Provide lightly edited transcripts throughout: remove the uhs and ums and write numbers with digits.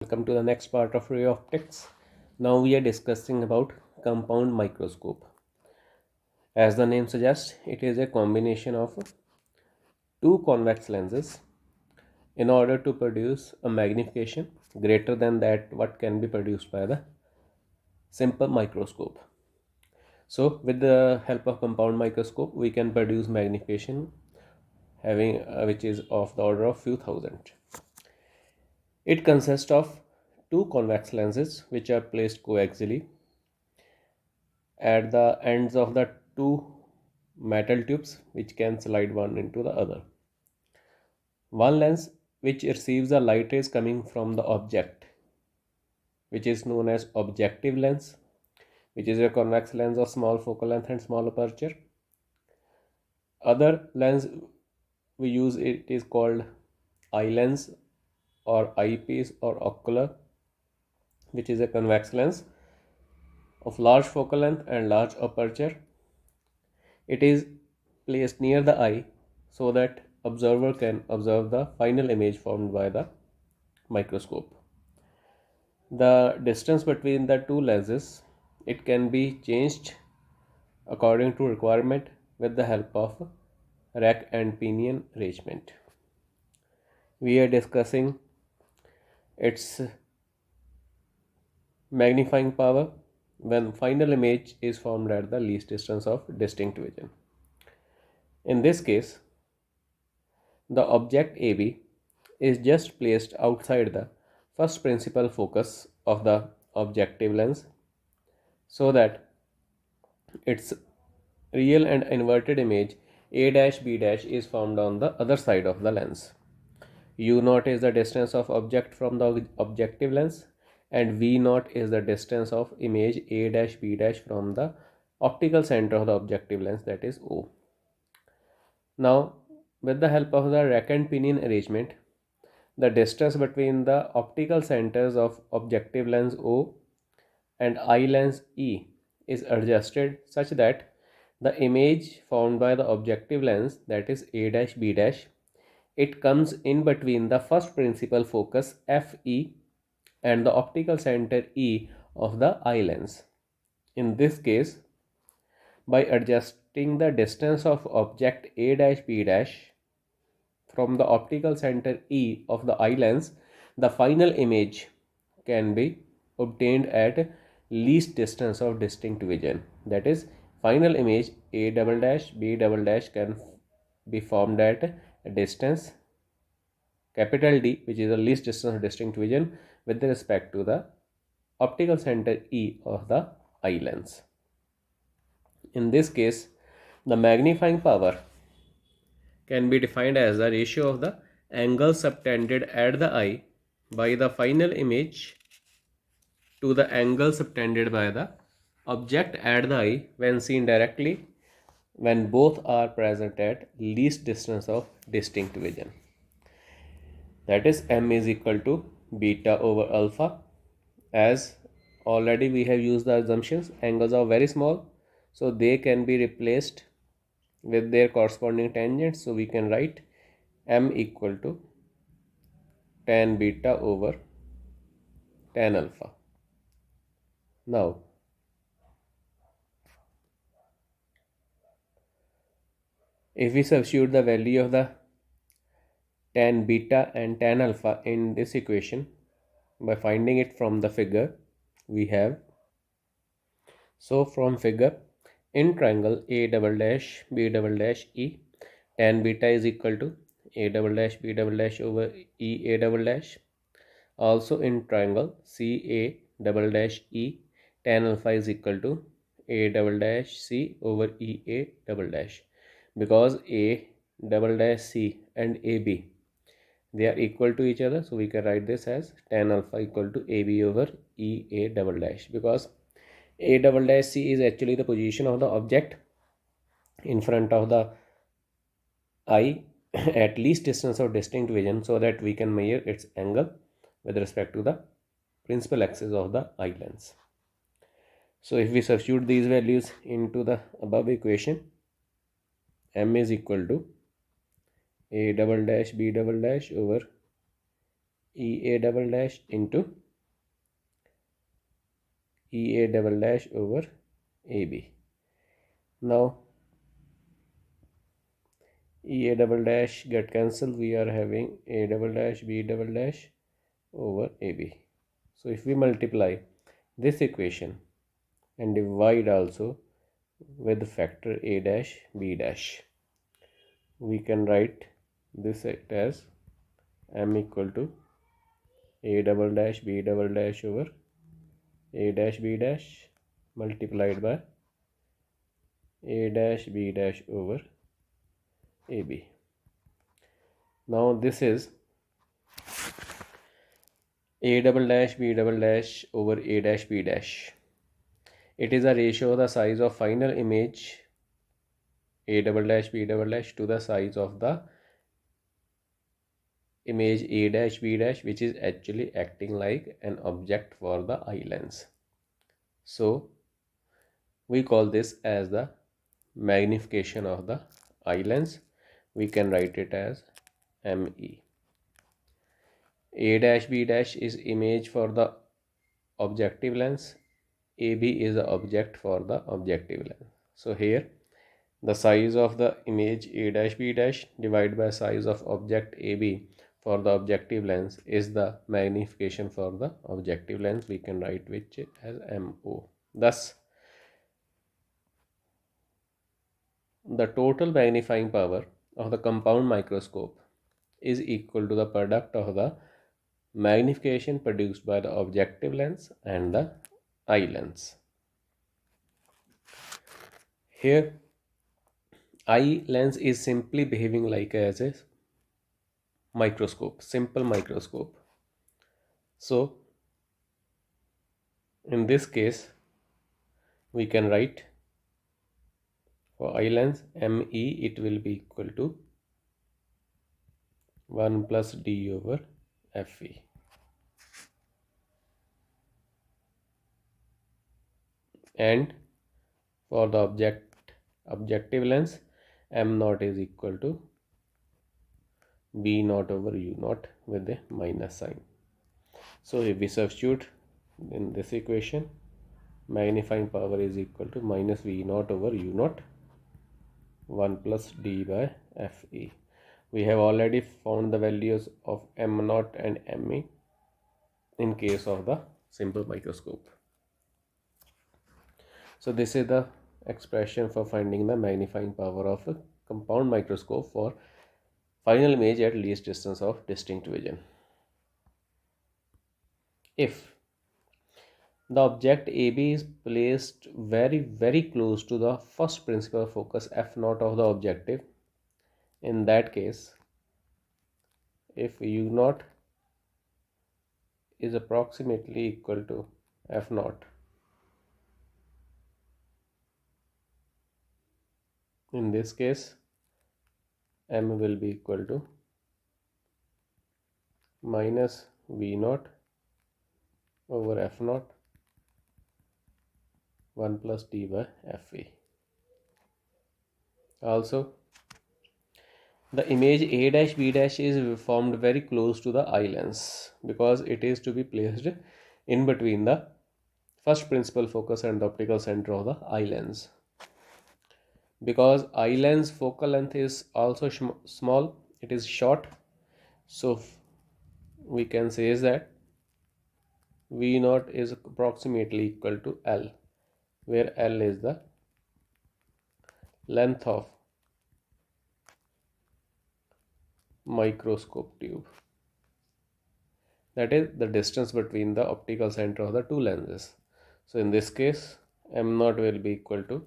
welcome to the next part of ray optics. Now we are discussing about compound microscope. As the name suggests, it is a combination of two convex lenses in order to produce a magnification greater than that what can be produced by the simple microscope. So with the help of compound microscope we can produce magnification having which is of the order of few thousand. It consists of two convex lenses which are placed coaxially at the ends of the two metal tubes which can slide one into the other. One lens which receives the light rays coming from the object, which is known as objective lens, which is a convex lens of small focal length and small aperture. Other lens we use it is called eye lens or eyepiece or ocular, which is a convex lens of large focal length and large aperture. It is placed near the eye so that observer can observe the final image formed by the microscope. The distance between the two lenses, it can be changed according to requirement with the help of rack and pinion arrangement. We are discussing its magnifying power when final image is formed at the least distance of distinct vision. In this case, the object AB is just placed outside the first principal focus of the objective lens so that its real and inverted image A dash B dash is formed on the other side of the lens. U naught is the distance of object from the objective lens and V naught is the distance of image A dash B dash from the optical center of the objective lens, that is O. Now with the help of the rack and pinion arrangement, the distance between the optical centers of objective lens O and eye lens E is adjusted such that the image formed by the objective lens, that is A dash B dash, it comes in between the first principal focus FE and the optical center E of the eye lens. In this case, by adjusting the distance of object A dash B dash from the optical center E of the eye lens, the final image can be obtained at least distance of distinct vision. That is, final image A double dash B double dash can be formed at a distance capital D, which is the least distance of distinct vision with respect to the optical center E of the eye lens. In this case, the magnifying power can be defined as the ratio of the angle subtended at the eye by the final image to the angle subtended by the object at the eye when seen directly, when both are present at least distance of distinct vision. That is, m is equal to beta over alpha. As already we have used the assumptions, angles are very small, so they can be replaced with their corresponding tangents. So we can write m equal to tan beta over tan alpha. Now if we substitute the value of the tan beta and tan alpha in this equation by finding it from the figure, we have, so from figure, in triangle A double dash B double dash E, tan beta is equal to A double dash B double dash over E A double dash. Also in triangle CA double dash E, tan alpha is equal to A double dash C over E A double dash, because A double dash C and AB, they are equal to each other, so we can write this as tan alpha equal to AB over E A double dash, because A double dash C is actually the position of the object in front of the eye at least distance of distinct vision, so that we can measure its angle with respect to the principal axis of the eye lens. So if we substitute these values into the above equation, m is equal to A double dash B double dash over EA double dash into EA double dash over AB. Now EA double dash get cancelled, we are having A double dash B double dash over AB. So if we multiply this equation and divide also with factor A dash B dash, we can write this as M equal to A double dash B double dash over A dash B dash multiplied by A dash B dash over AB. Now this is A double dash B double dash over A dash B dash. It is a ratio of the size of final image A double dash B double dash to the size of the image A dash B dash, which is actually acting like an object for the eye lens. So we call this as the magnification of the eye lens. We can write it as ME. A dash B dash is image for the objective lens. AB is the object for the objective lens. So here the size of the image A dash B dash divided by size of object AB for the objective lens is the magnification for the objective lens. We can write which as MO. Thus the total magnifying power of the compound microscope is equal to the product of the magnification produced by the objective lens and the eye lens. Here eye lens is simply behaving like as a microscope, simple microscope. So in this case we can write for eye lens ME, it will be equal to 1 plus D over FE. And for the objective lens, M naught is equal to B naught over U naught with a minus sign. So if we substitute in this equation, magnifying power is equal to minus V naught over U naught 1 plus D by FE. We have already found the values of M naught and ME in case of the simple microscope. So this is the expression for finding the magnifying power of a compound microscope for final image at least distance of distinct vision. If the object AB is placed very close to the first principal focus F naught of the objective, in that case, if U naught is approximately equal to F naught, in this case M will be equal to minus V naught over F naught 1 plus D by FE. Also, the image A dash B dash is formed very close to the eye lens because it is to be placed in between the first principal focus and the optical center of the eye lens. Because eye lens focal length is also small, it is short, so we can say is that V naught is approximately equal to L, where L is the length of microscope tube, that is the distance between the optical center of the two lenses. So in this case M naught will be equal to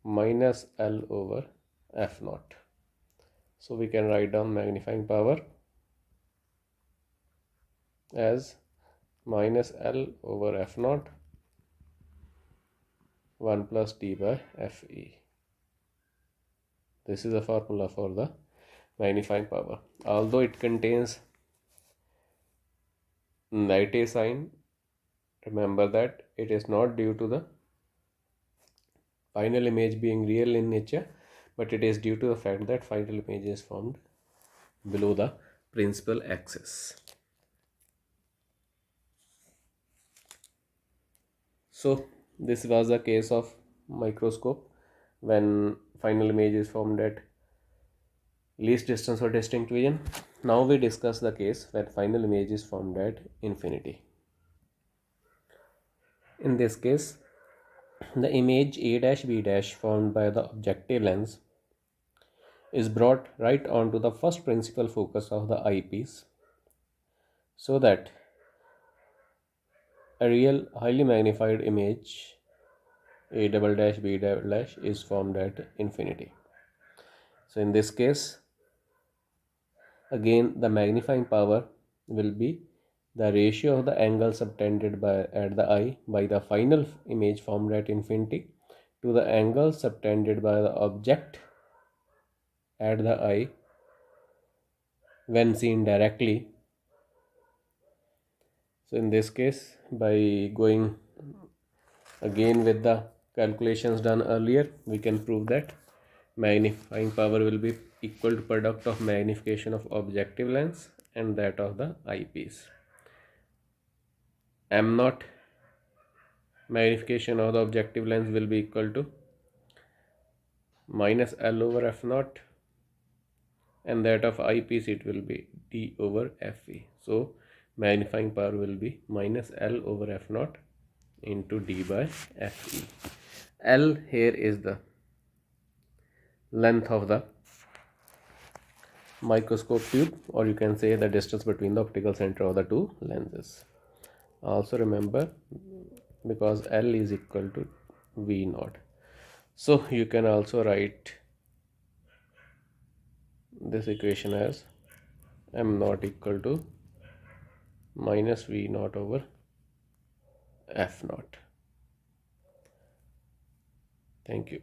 minus L over F naught. So we can write down magnifying power as minus L over F naught 1 plus D by FE. This is the formula for the magnifying power. Although it contains negative sign, remember that it is not due to the final image being real in nature, but it is due to the fact that final image is formed below the principal axis. So this was the case of microscope when final image is formed at least distance or distinct vision. Now we discuss the case when final image is formed at infinity. In this case, the image A dash B dash formed by the objective lens is brought right onto the first principal focus of the eyepiece, so that a real highly magnified image A double dash B double dash is formed at infinity. So in this case, again the magnifying power will be the ratio of the angle subtended by at the eye by the final image formed at infinity to the angle subtended by the object at the eye when seen directly. So in this case, by going again with the calculations done earlier, we can prove that magnifying power will be equal to product of magnification of objective lens and that of the eyepiece. M naught magnification of the objective lens will be equal to minus L over F naught, and that of eyepiece it will be D over Fe. So magnifying power will be minus L over F naught into D by Fe. L here is the length of the microscope tube, or you can say the distance between the optical center of the two lenses. Also remember, because L is equal to V naught, so you can also write this equation as M naught equal to minus V naught over F naught. Thank you.